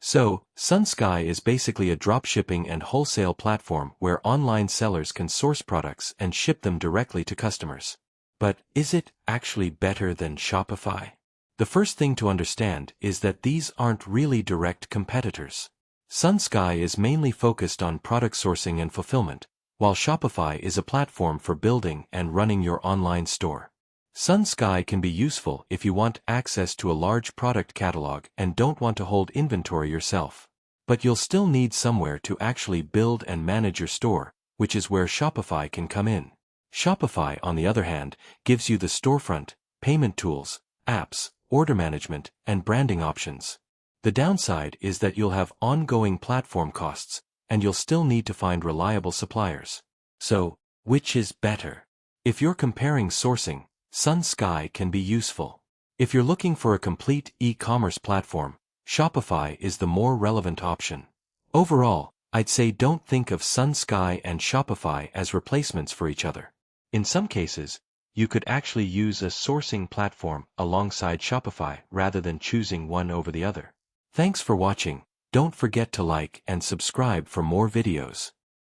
So, Sunsky is basically a dropshipping and wholesale platform where online sellers can source products and ship them directly to customers. But is it actually better than Shopify? The first thing to understand is that these aren't really direct competitors. Sunsky is mainly focused on product sourcing and fulfillment, while Shopify is a platform for building and running your online store. Sunsky can be useful if you want access to a large product catalog and don't want to hold inventory yourself. But you'll still need somewhere to actually build and manage your store, which is where Shopify can come in. Shopify, on the other hand, gives you the storefront, payment tools, apps, order management, and branding options. The downside is that you'll have ongoing platform costs, and you'll still need to find reliable suppliers. So, which is better? If you're comparing sourcing, Sunsky can be useful. If you're looking for a complete e-commerce platform, Shopify is the more relevant option. Overall, I'd say don't think of Sunsky and Shopify as replacements for each other. In some cases, you could actually use a sourcing platform alongside Shopify rather than choosing one over the other. Thanks for watching. Don't forget to like and subscribe for more videos.